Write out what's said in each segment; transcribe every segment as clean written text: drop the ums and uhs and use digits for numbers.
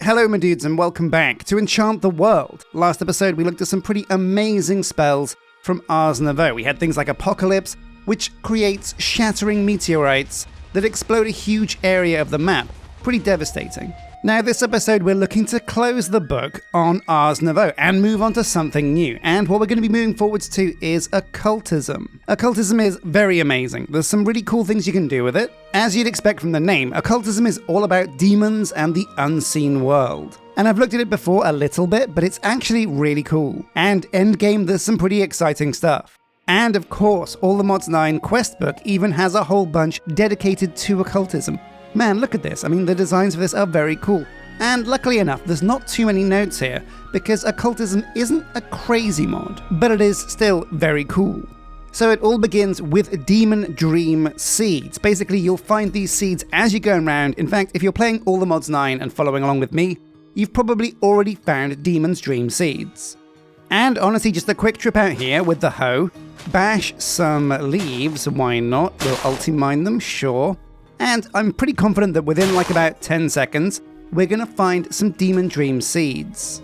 Hello my dudes and welcome back to Enchant the World. Last episode we looked at some pretty amazing spells from Ars Nova. We had things like Apocalypse, which creates shattering meteorites that explode a huge area of the map. Pretty devastating. Now this episode we're looking to close the book on Ars Nova and move on to something new. And what we're going to be moving forwards to is Occultism. Occultism is very amazing. There's some really cool things you can do with it. As you'd expect from the name, Occultism is all about demons and the unseen world. And I've looked at it before a little bit, but it's actually really cool. And endgame, there's some pretty exciting stuff. And of course, All the Mods 9 quest book even has a whole bunch dedicated to Occultism. Man, look at this. I mean, the designs for this are very cool. And luckily enough, there's not too many notes here, because Occultism isn't a crazy mod, but it is still very cool. So it all begins with Demon Dream Seeds. Basically, you'll find these seeds as you go around. In fact, if you're playing All the Mods 9 and following along with me, you've probably already found Demon's Dream Seeds. And honestly, just a quick trip out here with the hoe, bash some leaves, why not? We'll ulti-mine them, sure. And I'm pretty confident that within like about 10 seconds, we're gonna find some Demon Dream Seeds.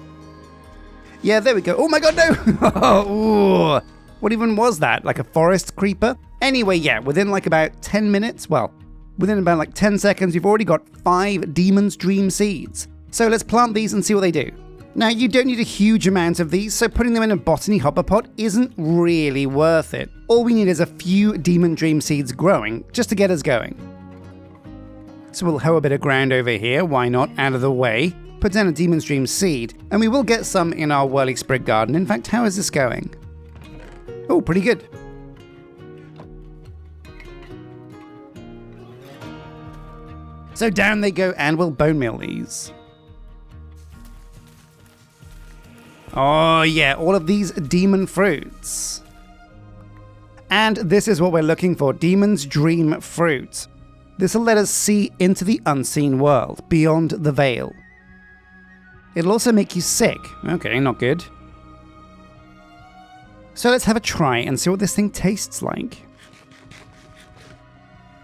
Yeah, there we go. Oh my god, no! Ooh. What even was that? Like a forest creeper? Anyway, yeah, within like about 10 minutes, well, within about like 10 seconds, we've already got 5 Demon's Dream Seeds. So let's plant these and see what they do. Now, you don't need a huge amount of these, so putting them in a botany hopper pot isn't really worth it. All we need is a few Demon Dream Seeds growing, just to get us going. So we'll hoe a bit of ground over here, why not, out of the way, put down a Demon's Dream Seed, and we will get some in our Whirly Sprig garden. In fact, how is this going? Oh, pretty good. So down they go, and we'll bone meal these. Oh yeah, all of these demon fruits. And this is what we're looking for, Demon's Dream Fruit. This will let us see into the unseen world, beyond the veil. It'll also make you sick. Okay, not good. So let's have a try and see what this thing tastes like.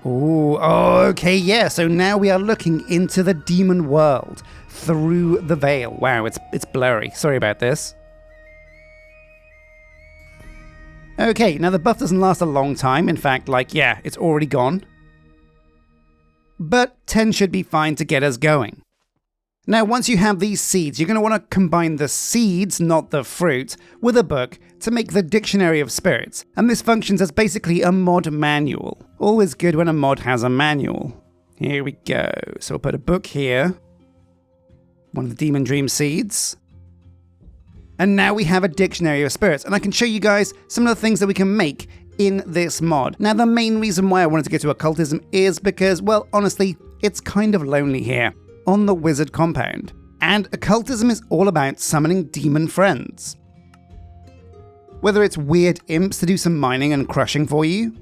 Ooh, oh, okay, yeah, so now we are looking into the demon world through the veil. Wow, it's blurry. Sorry about this. Okay, now the buff doesn't last a long time. In fact, like, yeah, it's already gone. But 10 should be fine to get us going. Now, once you have these seeds, you're going to want to combine the seeds, not the fruit, with a book to make the Dictionary of Spirits. And this functions as basically a mod manual. Always good when a mod has a manual. Here we go. So we'll put a book here. One of the Demon Dream Seeds. And now we have a Dictionary of Spirits. And I can show you guys some of the things that we can make in this mod. Now, the main reason why I wanted to get to Occultism is because, well, honestly, it's kind of lonely here on the wizard compound. And Occultism is all about summoning demon friends. Whether it's weird imps to do some mining and crushing for you,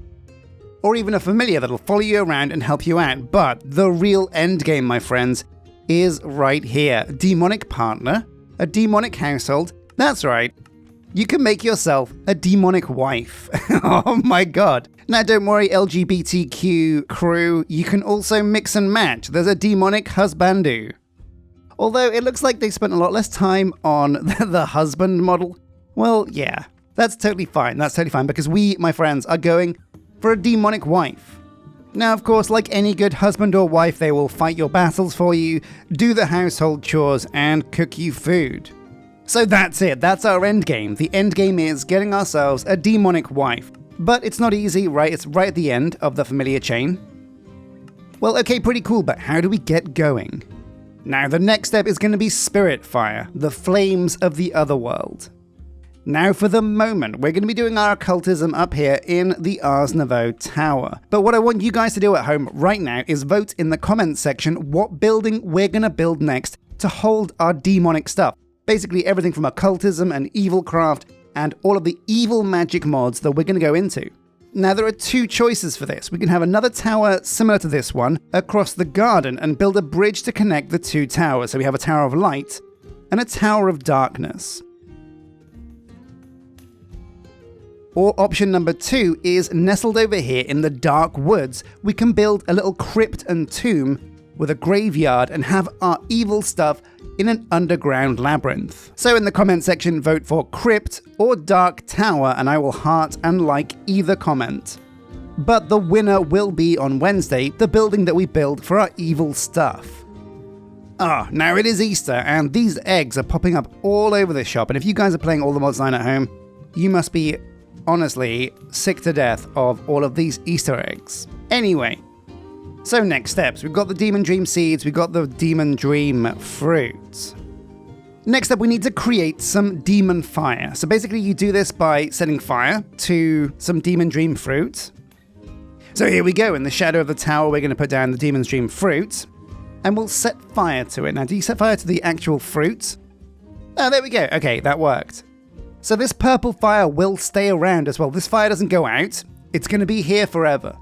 or even a familiar that'll follow you around and help you out. But the real endgame, my friends, is right here. Demonic partner, a demonic household. That's right. You can make yourself a demonic wife. Oh my god. Now don't worry, LGBTQ crew, you can also mix and match. There's a demonic husbandu. Although it looks like they spent a lot less time on the husband model. Well, yeah, that's totally fine. That's totally fine because we, my friends, are going for a demonic wife. Now, of course, like any good husband or wife, they will fight your battles for you, do the household chores, and cook you food. So that's it, that's our endgame. The endgame is getting ourselves a demonic wife. But it's not easy, right? It's right at the end of the familiar chain. Well, okay, pretty cool, but how do we get going? Now, the next step is going to be Spirit Fire, the flames of the otherworld. Now, for the moment, we're going to be doing our Occultism up here in the Ars Nova Tower. But what I want you guys to do at home right now is vote in the comments section what building we're going to build next to hold our demonic stuff. Basically everything from Occultism and Evilcraft and all of the evil magic mods that we're going to go into. Now there are two choices for this. We can have another tower similar to this one across the garden and build a bridge to connect the two towers. So we have a Tower of Light and a Tower of Darkness. Or option number 2 is nestled over here in the dark woods. We can build a little crypt and tomb with a graveyard and have our evil stuff in an underground labyrinth. So in the comment section, vote for Crypt or Dark Tower, and I will heart and like either comment. But the winner will be on Wednesday, the building that we build for our evil stuff. Now it is Easter, and these eggs are popping up all over the shop, and if you guys are playing all the mods 9 at home, you must be, honestly, sick to death of all of these Easter eggs. Anyway, so next steps. We've got the Demon Dream seeds, we've got the Demon Dream fruit. Next up, we need to create some Demon Fire. So basically you do this by setting fire to some Demon Dream fruit. So here we go, in the shadow of the tower we're going to put down the Demon's Dream fruit. And we'll set fire to it. Now, do you set fire to the actual fruit? Oh, there we go. Okay, that worked. So this purple fire will stay around as well. This fire doesn't go out. It's going to be here forever.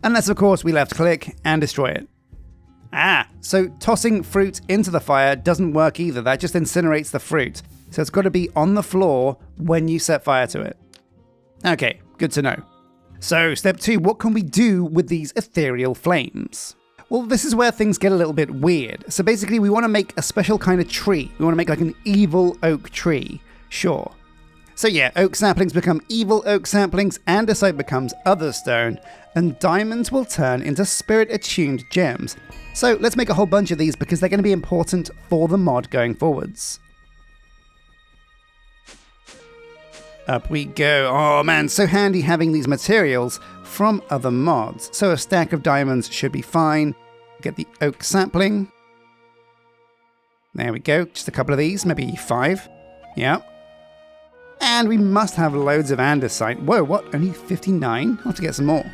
Unless, of course, we left click and destroy it. So tossing fruit into the fire doesn't work either. That just incinerates the fruit. So it's got to be on the floor when you set fire to it. Okay, good to know. So, step 2, what can we do with these ethereal flames? Well, this is where things get a little bit weird. So basically, we want to make a special kind of tree. We want to make like an evil oak tree. Sure. So yeah, oak saplings become evil oak saplings, andesite becomes other stone, and diamonds will turn into spirit-attuned gems. So let's make a whole bunch of these because they're going to be important for the mod going forwards. Up we go. Oh man, so handy having these materials from other mods. So a stack of diamonds should be fine. Get the oak sapling. There we go. Just a couple of these, maybe 5. Yeah. And we must have loads of andesite. Whoa, what? Only 59? I'll have to get some more.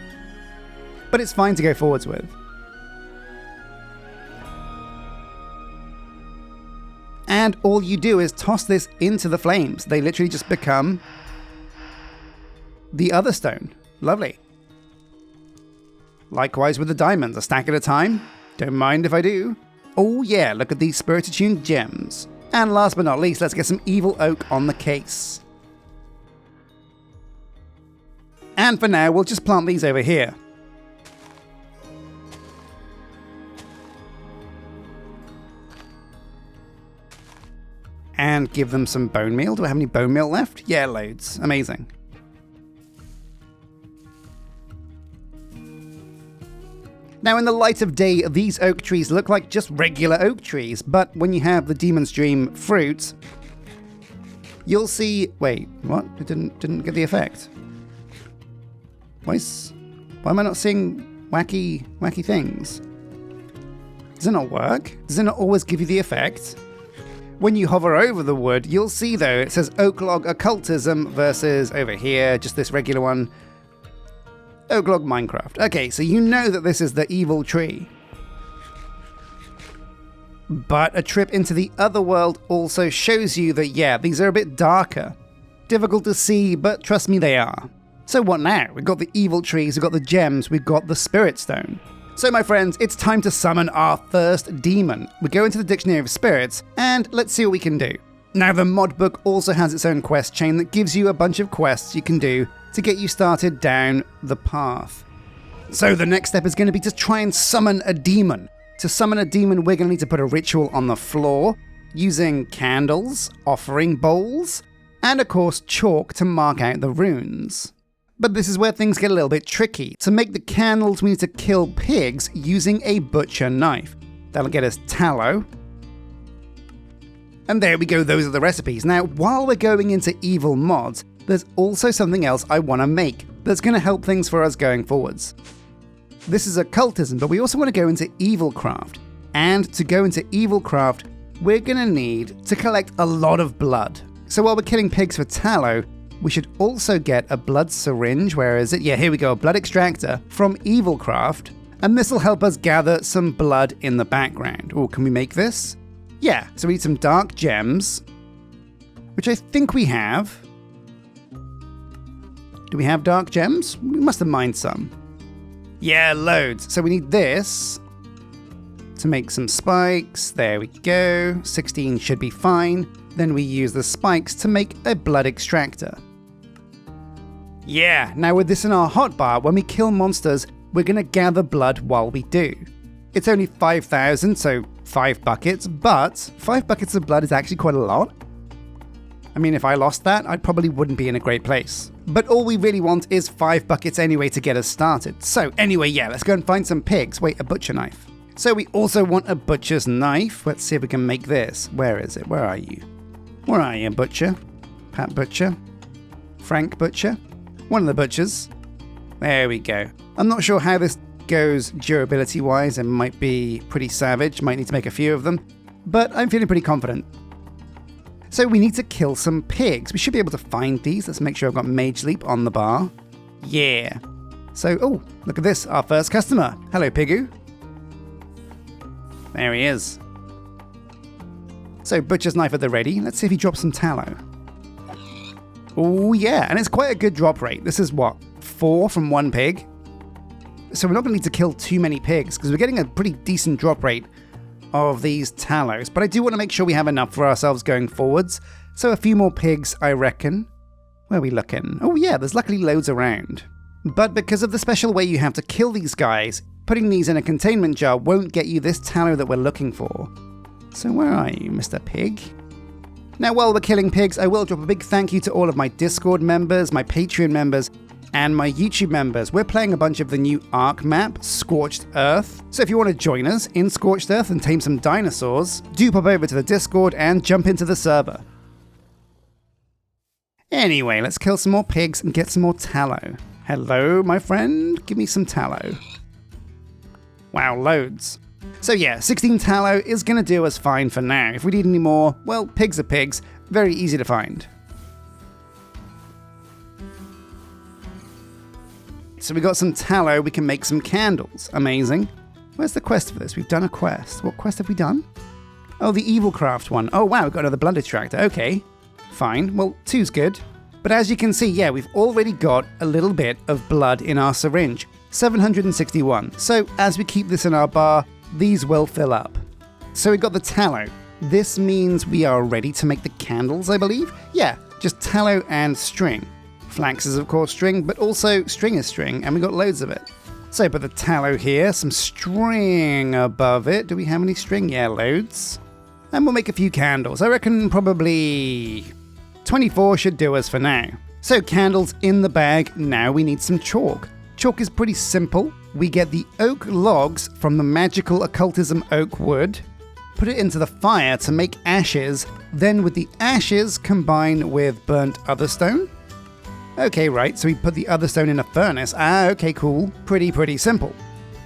But it's fine to go forwards with. And all you do is toss this into the flames. They literally just become the other stone. Lovely. Likewise with the diamonds, a stack at a time. Don't mind if I do. Oh yeah, look at these spirit-attuned gems. And last but not least, let's get some evil oak on the case. And for now, we'll just plant these over here. And give them some bone meal. Do I have any bone meal left? Yeah, loads. Amazing. Now, in the light of day, these oak trees look like just regular oak trees, but when you have the Demon's Dream fruit, you'll see... Wait, what? It didn't get the effect. Why am I not seeing wacky things? Does it not work? Does it not always give you the effect? When you hover over the wood, you'll see though, it says Oaklog Occultism versus over here, just this regular one. Oaklog Minecraft. Okay, so you know that this is the evil tree. But a trip into the other world also shows you that, yeah, these are a bit darker. Difficult to see, but trust me, they are. So what now? We've got the evil trees, we've got the gems, we've got the spirit stone. So my friends, it's time to summon our first demon. We go into the Dictionary of Spirits, and let's see what we can do. Now the mod book also has its own quest chain that gives you a bunch of quests you can do to get you started down the path. So the next step is going to be to try and summon a demon. To summon a demon, we're going to need to put a ritual on the floor, using candles, offering bowls, and of course chalk to mark out the runes. But this is where things get a little bit tricky. To make the candles, we need to kill pigs using a butcher knife. That'll get us tallow. And there we go, those are the recipes. Now, while we're going into evil mods, there's also something else I want to make that's going to help things for us going forwards. This is occultism, but we also want to go into evilcraft. And to go into evilcraft, we're going to need to collect a lot of blood. So while we're killing pigs for tallow, we should also get a blood syringe. Where is it? Yeah, here we go, a blood extractor from evilcraft. And this will help us gather some blood in the background. Oh, can we make this? Yeah, so we need some dark gems, which I think we have. Do we have dark gems? We must have mined some. Yeah, loads. So we need this to make some spikes. There we go. 16 should be fine. Then we use the spikes to make a blood extractor. Yeah, now with this in our hotbar, when we kill monsters, we're going to gather blood while we do. It's only 5,000, so 5 buckets, but 5 buckets of blood is actually quite a lot. I mean, if I lost that, I probably wouldn't be in a great place. But all we really want is 5 buckets anyway to get us started. So anyway, yeah, let's go and find some pigs. Wait, a butcher knife. So we also want a butcher's knife. Let's see if we can make this. Where is it? Where are you? Where are you, butcher? Pat Butcher? Frank Butcher? One of the butchers. There we go. I'm not sure how this goes durability-wise. It might be pretty savage. Might need to make a few of them. But I'm feeling pretty confident. So we need to kill some pigs. We should be able to find these. Let's make sure I've got Mage Leap on the bar. Yeah. So, oh, look at this. Our first customer. Hello, Pigoo. There he is. So, butcher's knife at the ready. Let's see if he drops some tallow. Oh, yeah. And it's quite a good drop rate. This is what? 4 from 1 pig? So we're not going to need to kill too many pigs because we're getting a pretty decent drop rate of these tallows, but I do want to make sure we have enough for ourselves going forwards. So a few more pigs, I reckon. Where are we looking? Oh yeah, there's luckily loads around. But because of the special way you have to kill these guys, putting these in a containment jar won't get you this tallow that we're looking for. So where are you, Mr. Pig? Now while we're killing pigs, I will drop a big thank you to all of my Discord members, my Patreon members, and my YouTube members. We're playing a bunch of the new Ark map, Scorched Earth. So if you want to join us in Scorched Earth and tame some dinosaurs, do pop over to the Discord and jump into the server. Anyway, let's kill some more pigs and get some more tallow. Hello, my friend. Give me some tallow. Wow, loads. So yeah, 16 tallow is going to do us fine for now. If we need any more, well, pigs are pigs. Very easy to find. So we got some tallow, we can make some candles. Amazing. Where's the quest for this? We've done a quest. What quest have we done? Oh, the Evil Craft one. Oh wow, we've got another blood extractor. Okay, fine. Well, 2's good. But as you can see, yeah, we've already got a little bit of blood in our syringe. 761. So as we keep this in our bar, these will fill up. So we got the tallow. This means we are ready to make the candles, I believe? Yeah, just tallow and string. Flax is of course string, but also string is string, and we got loads of it. So put the tallow here, some string above it. Do we have any string? Yeah, loads. And we'll make a few candles. I reckon probably 24 should do us for now. So candles in the bag, now we need some chalk. Chalk is pretty simple. We get the oak logs from the magical occultism oak wood, put it into the fire to make ashes, then with the ashes combine with burnt other stone. Okay, right, so we put the other stone in a furnace. Ah, okay, cool. Pretty simple.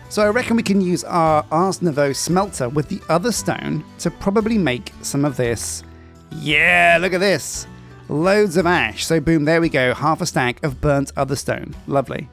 So I reckon we can use our Ars Nouveau smelter with the other stone to probably make some of this. Yeah, look at this. Loads of ash. So boom, there we go. Half a stack of burnt other stone. Lovely.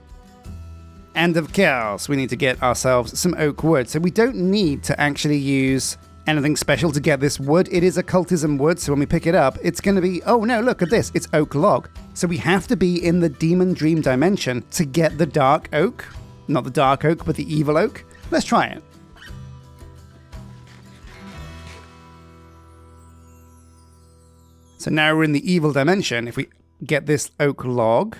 And of course, we need to get ourselves some oak wood. So we don't need to actually use anything special to get this wood. It is occultism wood, so when we pick it up, it's going to be, oh no, look at this, it's oak log. So we have to be in the demon dream dimension to get the dark oak. Not the dark oak, but the evil oak. Let's try it. So now we're in the evil dimension. If we get this oak log,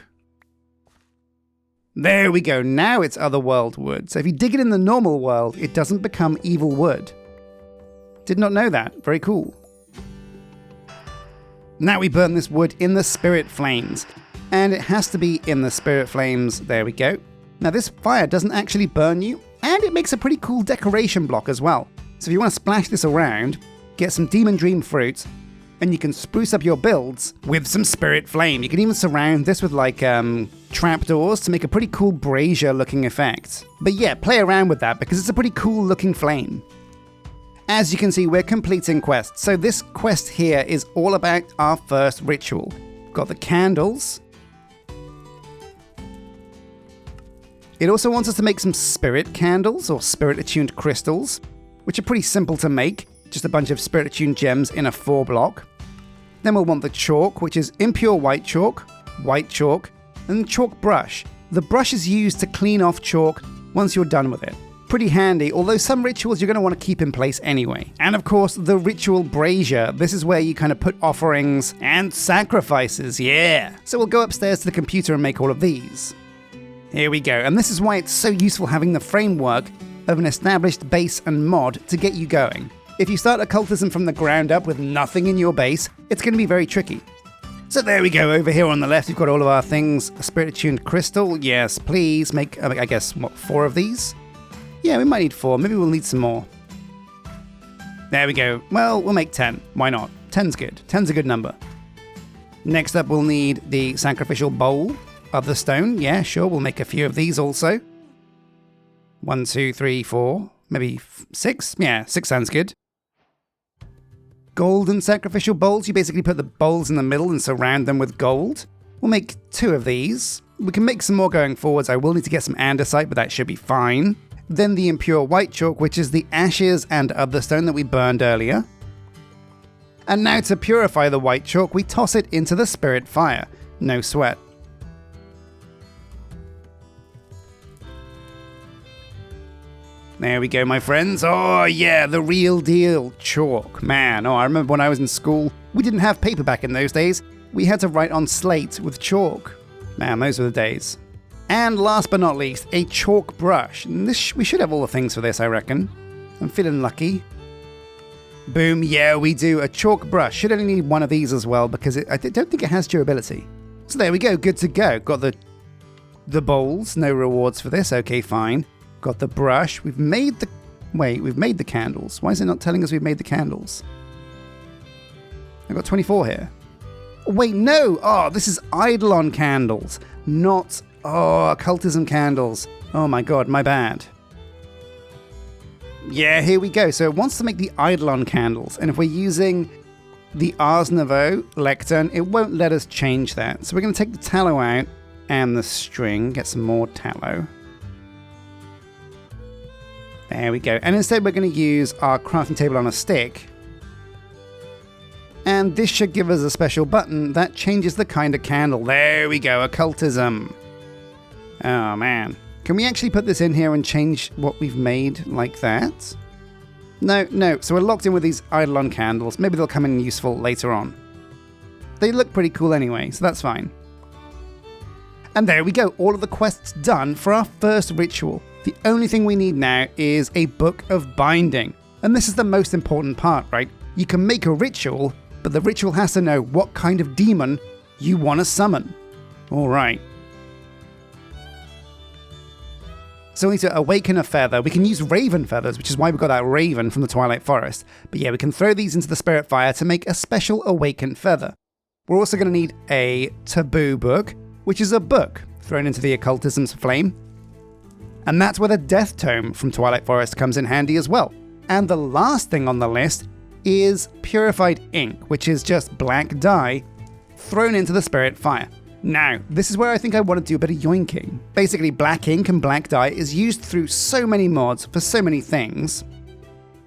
there we go. Now it's otherworld wood. So if you dig it in the normal world, it doesn't become evil wood. Did not know that. Very cool. Now we burn this wood in the spirit flames. And it has to be in the spirit flames. There we go. Now this fire doesn't actually burn you, and it makes a pretty cool decoration block as well. So if you want to splash this around, get some demon dream fruit, and you can spruce up your builds with some spirit flame. You can even surround this with like trapdoors to make a pretty cool brazier looking effect. But yeah, play around with that because it's a pretty cool looking flame. As you can see, we're completing quests. So this quest here is all about our first ritual. Got the candles. It also wants us to make some spirit candles or spirit attuned crystals, which are pretty simple to make. Just a bunch of spirit attuned gems in a 4 block. Then we'll want the chalk, which is impure white chalk, and chalk brush. The brush is used to clean off chalk once you're done with it. Pretty handy, although some rituals you're going to want to keep in place anyway. And of course, the ritual brazier. This is where you kind of put offerings and sacrifices, yeah. So we'll go upstairs to the computer and make all of these. Here we go, and this is why it's so useful having the framework of an established base and mod to get you going. If you start occultism from the ground up with nothing in your base, it's going to be very tricky. So there we go, over here on the left, you've got all of our things. A spirit-attuned crystal, yes, please make, I guess, what, 4 of these? Yeah, we might need 4, maybe we'll need some more. There we go, well, we'll make 10, why not? 10's good, 10's a good number. Next up, we'll need the sacrificial bowl of the stone. Yeah, sure, we'll make a few of these also. 1, 2, 3, 4, maybe 6? Yeah, 6 sounds good. Golden sacrificial bowls. You basically put the bowls in the middle and surround them with gold. We'll make 2 of these. We can make some more going forwards. I will need to get some andesite, but that should be fine. Then the impure white chalk, which is the ashes and other stone that we burned earlier. And now to purify the white chalk, we toss it into the spirit fire. No sweat. There we go, my friends. Oh yeah, the real deal chalk. Man, I remember when I was in school, we didn't have paper back in those days. We had to write on slate with chalk. Man, those were the days. And last but not least, a chalk brush. And we should have all the things for this, I reckon. I'm feeling lucky. Boom, yeah, we do. A chalk brush. Should only need 1 of these as well, because I don't think it has durability. So there we go, good to go. Got the bowls, no rewards for this. Okay, fine. Got the brush. We've made the candles. Why is it not telling us we've made the candles? I've got 24 here. Wait, no! Oh, this is Eidolon candles, not, occultism candles. Oh my god, my bad. Yeah, here we go. So it wants to make the Eidolon candles, and if we're using the Ars Nouveau lectern, it won't let us change that. So we're going to take the tallow out and the string, get some more tallow. There we go. And instead we're going to use our crafting table on a stick. And this should give us a special button that changes the kind of candle. There we go, occultism. Oh man. Can we actually put this in here and change what we've made like that? No. So we're locked in with these Eidolon candles. Maybe they'll come in useful later on. They look pretty cool anyway, so that's fine. And there we go. All of the quests done for our first ritual. The only thing we need now is a book of binding. And this is the most important part, right? You can make a ritual, but the ritual has to know what kind of demon you want to summon. All right. So we need to awaken a feather. We can use raven feathers, which is why we got that raven from the Twilight Forest. But yeah, we can throw these into the spirit fire to make a special awakened feather. We're also going to need a taboo book, which is a book thrown into the occultism's flame. And that's where the death tome from Twilight Forest comes in handy as well. And the last thing on the list is purified ink, which is just black dye thrown into the spirit fire. Now, this is where I think I want to do a bit of yoinking. Basically, black ink and black dye is used through so many mods for so many things.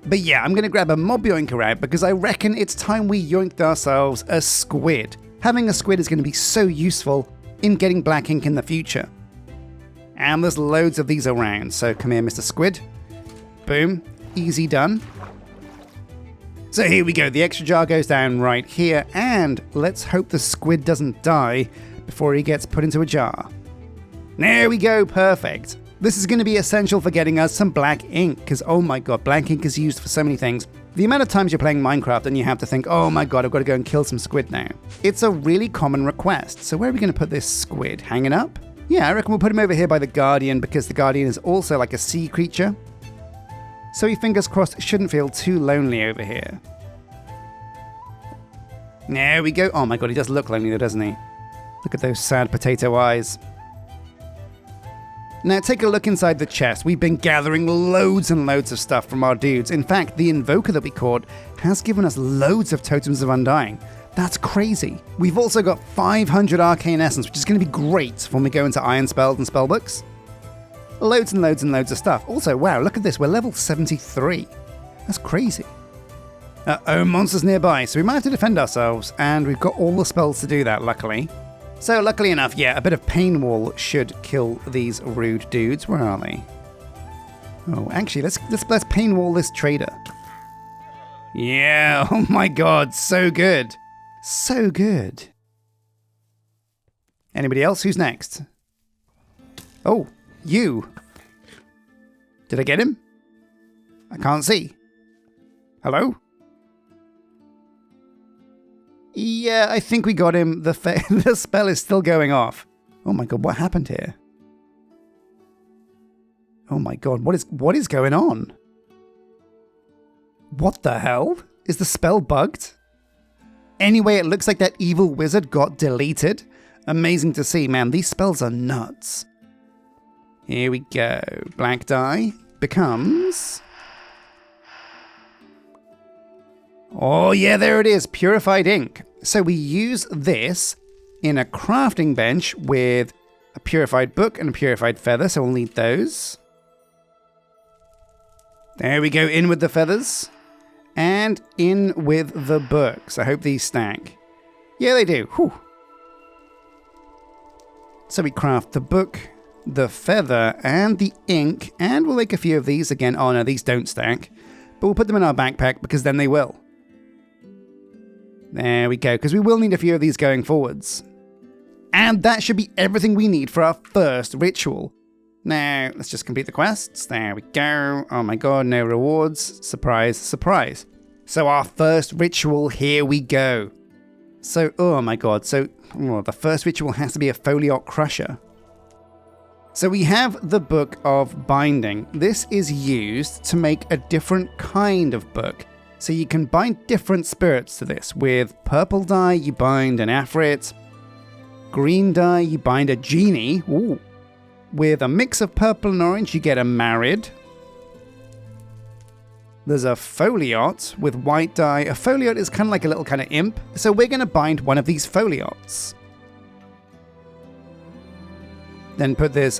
But yeah, I'm going to grab a mob yoinker out because I reckon it's time we yoinked ourselves a squid. Having a squid is going to be so useful in getting black ink in the future. And there's loads of these around, so come here, Mr. Squid. Boom, easy done. So here we go, the extra jar goes down right here, and let's hope the squid doesn't die before he gets put into a jar. There we go, perfect. This is going to be essential for getting us some black ink, because oh my god, black ink is used for so many things. The amount of times you're playing Minecraft and you have to think, oh my god, I've got to go and kill some squid now. It's a really common request. So where are we going to put this squid? Hanging up? Yeah, I reckon we'll put him over here by the Guardian, because the Guardian is also like a sea creature. So he, fingers crossed, shouldn't feel too lonely over here. There we go. Oh my god, he does look lonely though, doesn't he? Look at those sad potato eyes. Now take a look inside the chest. We've been gathering loads and loads of stuff from our dudes. In fact, the invoker that we caught has given us loads of totems of undying. That's crazy. We've also got 500 arcane essence, which is going to be great when we go into iron spells and spellbooks. Loads and loads and loads of stuff. Also, wow, look at this. We're level 73. That's crazy. Uh-oh, monsters nearby. So we might have to defend ourselves, and we've got all the spells to do that, luckily. So luckily enough, yeah, a bit of pain wall should kill these rude dudes. Where are they? Oh, actually, let's pain wall this trader. Yeah, oh my god, so good. So good. Anybody else? Who's next? Oh, you. Did I get him? I can't see. Hello? Yeah, I think we got him. The spell is still going off. Oh my god, what happened here? Oh my god, what is going on? What the hell? Is the spell bugged? Anyway, it looks like that evil wizard got deleted. Amazing to see, man. These spells are nuts. Here we go. Black die becomes... Oh yeah, there it is. Purified ink. So we use this in a crafting bench with a purified book and a purified feather, so we'll need those. There we go, in with the feathers. And in with the books. I hope these stack. Yeah, they do. Whew. So we craft the book, the feather, and the ink. And we'll make a few of these again. Oh no, these don't stack. But we'll put them in our backpack because then they will. There we go, because we will need a few of these going forwards. And that should be everything we need for our first ritual. Now, let's just complete the quests. There we go. Oh my god, no rewards. Surprise, surprise. So our first ritual, here we go. So, oh my god, the first ritual has to be a Foliot Crusher. So we have the Book of Binding. This is used to make a different kind of book. So you can bind different spirits to this. With purple dye, you bind an Afrit. Green dye, you bind a genie. Ooh. With a mix of purple and orange, you get a Marid. There's a Foliot with white dye. A Foliot is kind of like a little kind of imp. So we're going to bind one of these Foliots. Then put this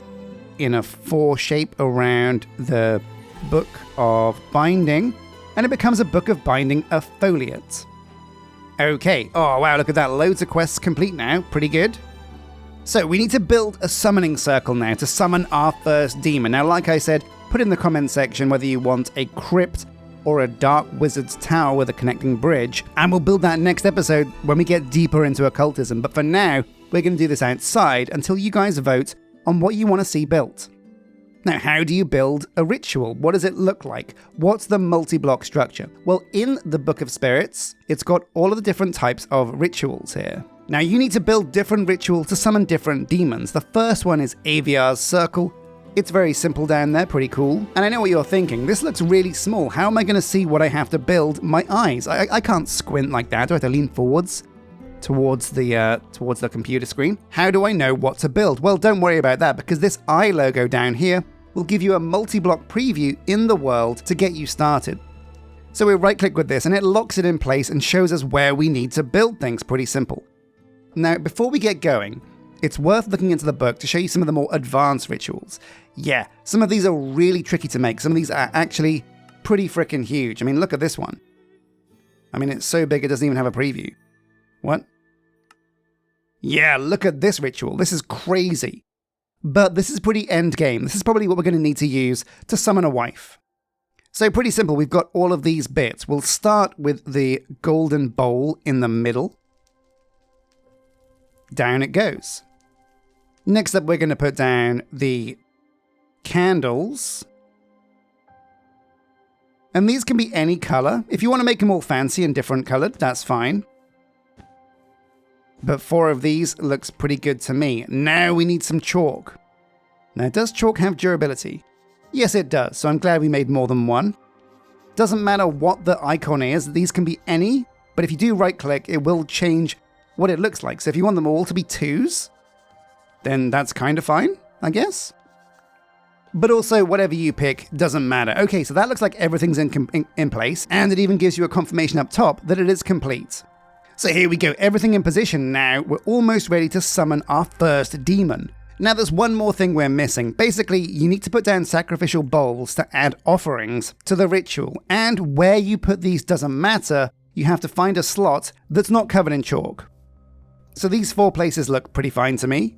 in a 4 shape around the Book of Binding. And it becomes a Book of Binding, a Foliot. Okay, oh wow, look at that, loads of quests complete now, pretty good. So we need to build a summoning circle now to summon our first demon. Now like I said, put in the comment section whether you want a crypt or a dark wizard's tower with a connecting bridge, and we'll build that next episode when we get deeper into occultism. But for now, we're going to do this outside until you guys vote on what you want to see built. Now, how do you build a ritual? What does it look like? What's the multi-block structure? Well, in the Book of Spirits, it's got all of the different types of rituals here. Now, you need to build different rituals to summon different demons. The first one is Aviar's Circle. It's very simple down there, pretty cool. And I know what you're thinking, this looks really small. How am I going to see what I have to build? My eyes. I can't squint like that. Do I have to lean forwards towards the computer screen? How do I know what to build? Well, don't worry about that, because this eye logo down here will give you a multi-block preview in the world to get you started. So we right-click with this and it locks it in place and shows us where we need to build things. Pretty simple. Now, before we get going, it's worth looking into the book to show you some of the more advanced rituals. Yeah, some of these are really tricky to make. Some of these are actually pretty freaking huge. I mean, look at this one. I mean, it's so big it doesn't even have a preview. What? Yeah, look at this ritual. This is crazy. But this is pretty end game. This is probably what we're going to need to use to summon a wife. So pretty simple. We've got all of these bits. We'll start with the golden bowl in the middle. Down it goes. Next up, we're going to put down the candles. And these can be any color. If you want to make them all fancy and different colored, that's fine. But 4 of these looks pretty good to me. Now we need some chalk. Now, does chalk have durability? Yes, it does, so I'm glad we made more than one. Doesn't matter what the icon is, these can be any, but if you do right-click, it will change what it looks like. So if you want them all to be 2s, then that's kind of fine, I guess. But also, whatever you pick doesn't matter. Okay, so that looks like everything's in place, and it even gives you a confirmation up top that it is complete. So here we go, everything in position now. We're almost ready to summon our first demon. Now there's one more thing we're missing. Basically, you need to put down sacrificial bowls to add offerings to the ritual. And where you put these doesn't matter. You have to find a slot that's not covered in chalk. So these 4 places look pretty fine to me.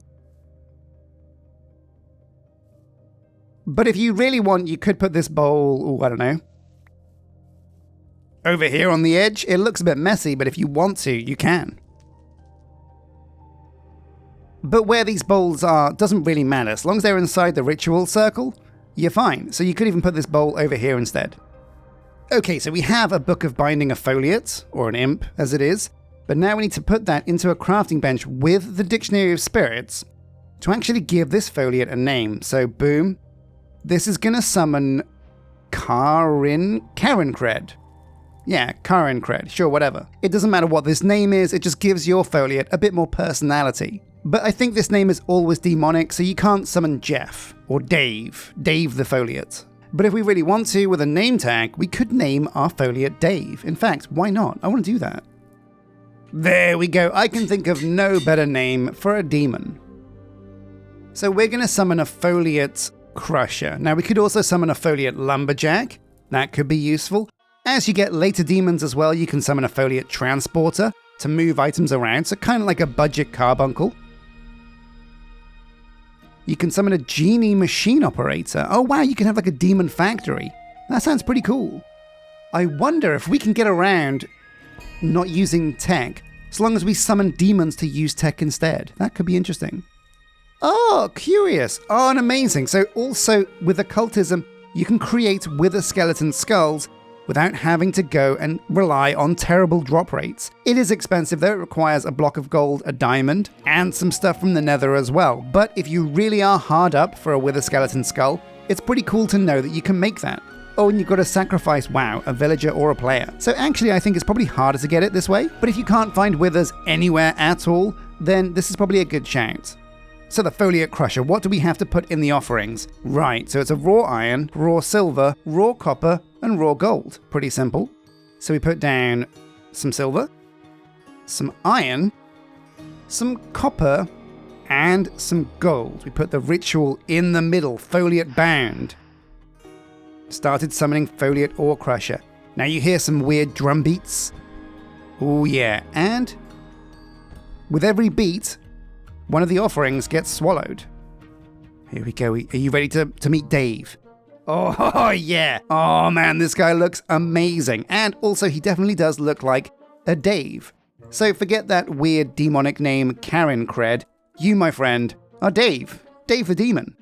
But if you really want, you could put this bowl, I don't know, over here on the edge. It looks a bit messy, but if you want to, you can. But where these bowls are doesn't really matter. As long as they're inside the ritual circle, you're fine. So you could even put this bowl over here instead. Okay, so we have a Book of Binding Affiliate, or an imp as it is, but now we need to put that into a crafting bench with the Dictionary of Spirits to actually give this foliate a name. So boom, this is going to summon Karencred. Yeah, Karencred, sure, whatever. It doesn't matter what this name is, it just gives your foliate a bit more personality. But I think this name is always demonic, so you can't summon Jeff or Dave the foliate. But if we really want to, with a name tag, we could name our foliate Dave. In fact, why not? I want to do that. There we go. I can think of no better name for a demon. So we're going to summon a foliate Crusher. Now we could also summon a foliate Lumberjack. That could be useful. As you get later demons as well, you can summon a foliate Transporter to move items around, so kind of like a budget carbuncle. You can summon a Genie Machine Operator. Oh wow, you can have like a demon factory. That sounds pretty cool. I wonder if we can get around not using tech, so long as we summon demons to use tech instead. That could be interesting. Oh, curious. Oh, and amazing. So also with Occultism, you can create Wither Skeleton Skulls without having to go and rely on terrible drop rates. It is expensive though, it requires a block of gold, a diamond, and some stuff from the nether as well. But if you really are hard up for a Wither Skeleton Skull, it's pretty cool to know that you can make that. Oh, and you've got to sacrifice, wow, a villager or a player. So actually I think it's probably harder to get it this way, but if you can't find withers anywhere at all, then this is probably a good shout. So the Foliate Crusher, what do we have to put in the offerings? Right, so it's a raw iron, raw silver, raw copper, and raw gold. Pretty simple. So we put down some silver, some iron, some copper, and some gold. We put the ritual in the middle, Foliate Bound. Started summoning Foliate Ore Crusher. Now you hear some weird drum beats. Oh yeah, and with every beat, one of the offerings gets swallowed. Here we go. Are you ready to meet Dave? Oh, yeah. Oh, man, this guy looks amazing. And also, he definitely does look like a Dave. So forget that weird demonic name, Karencred. You, my friend, are Dave. Dave the Demon.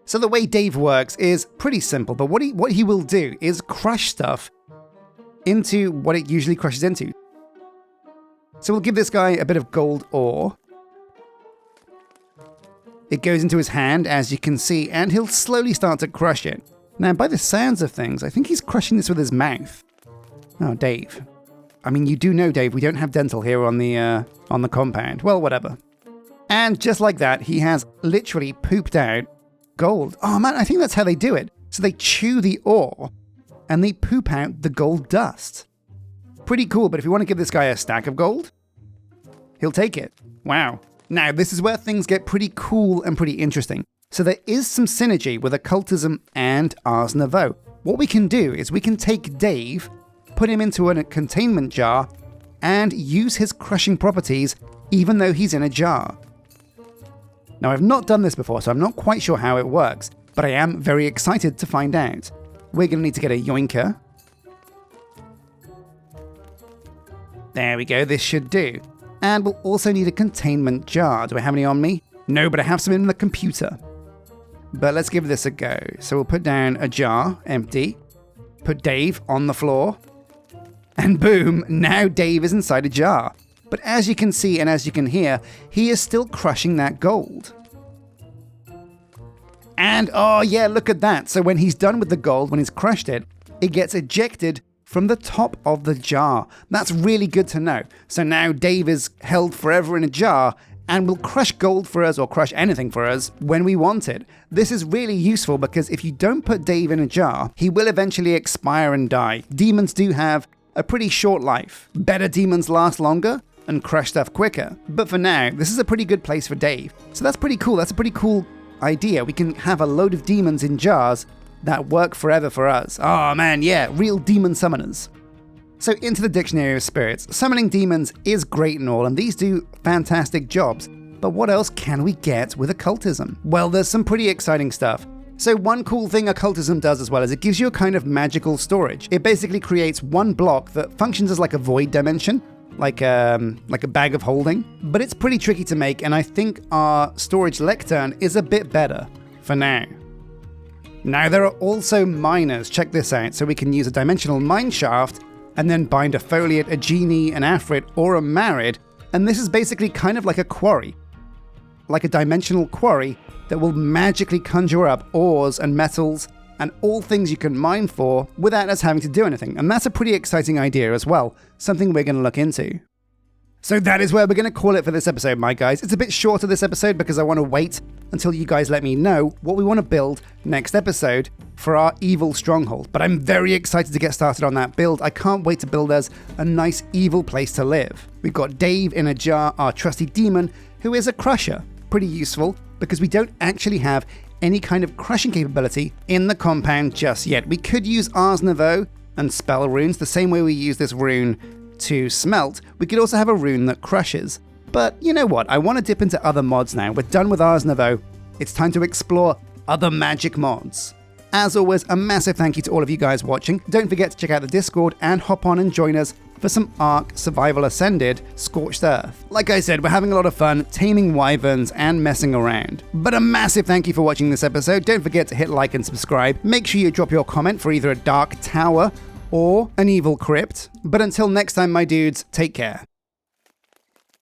So the way Dave works is pretty simple, but what he will do is crush stuff into what it usually crushes into. So we'll give this guy a bit of gold ore. It goes into his hand, as you can see, and he'll slowly start to crush it. Now, by the sounds of things, I think he's crushing this with his mouth. Oh, Dave. I mean, you do know, Dave, we don't have dental here on the compound. Well, whatever. And just like that, he has literally pooped out gold. Oh, man, I think that's how they do it. So they chew the ore, and they poop out the gold dust. Pretty cool, but if you want to give this guy a stack of gold, he'll take it. Wow. Now, this is where things get pretty cool and pretty interesting. So there is some synergy with Occultism and Ars Nouveau. What we can do is we can take Dave, put him into a containment jar, and use his crushing properties even though he's in a jar. Now, I've not done this before, so I'm not quite sure how it works, but I am very excited to find out. We're going to need to get a yoinker. There we go, this should do. And we'll also need a containment jar. Do I have any on me? No, but I have some in the computer. But let's give this a go. So we'll put down a jar, empty. Put Dave on the floor. And boom, now Dave is inside a jar. But as you can see and as you can hear, he is still crushing that gold. And oh yeah, look at that. So when he's done with the gold, when he's crushed it, it gets ejected from the top of the jar. That's really good to know. So now Dave is held forever in a jar and will crush gold for us or crush anything for us when we want it. This is really useful because if you don't put Dave in a jar, he will eventually expire and die. Demons do have a pretty short life. Better demons last longer and crush stuff quicker. But for now, this is a pretty good place for Dave. So that's pretty cool. That's a pretty cool idea. We can have a load of demons in jars that work forever for us. Oh man, yeah, real demon summoners. So into the Dictionary of Spirits. Summoning demons is great and all, and these do fantastic jobs. But what else can we get with Occultism? Well, there's some pretty exciting stuff. So one cool thing Occultism does as well is it gives you a kind of magical storage. It basically creates one block that functions as like a void dimension, like a bag of holding. But it's pretty tricky to make, and I think our storage lectern is a bit better for now. Now there are also miners, check this out, so we can use a dimensional mine shaft and then bind a foliate, a genie, an afrit, or a marid, and this is basically kind of like a quarry. Like a dimensional quarry that will magically conjure up ores and metals and all things you can mine for without us having to do anything. And that's a pretty exciting idea as well, something we're going to look into. So that is where we're going to call it for this episode, my guys. It's a bit shorter this episode because I want to wait until you guys let me know what we want to build next episode for our evil stronghold. But I'm very excited to get started on that build. I can't wait to build us a nice evil place to live. We've got Dave in a jar, our trusty demon, who is a crusher. Pretty useful because we don't actually have any kind of crushing capability in the compound just yet. We could use Ars Nouveau and spell runes the same way we use this rune to smelt. We could also have a rune that crushes. But you know what? I want to dip into other mods now. We're done with Ars Nouveau. It's time to explore other magic mods. As always, a massive thank you to all of you guys watching. Don't forget to check out the Discord and hop on and join us for some Ark Survival Ascended Scorched Earth. Like I said, we're having a lot of fun taming wyverns and messing around. But a massive thank you for watching this episode. Don't forget to hit like and subscribe. Make sure you drop your comment for either a dark tower or an evil crypt. But until next time, my dudes, take care.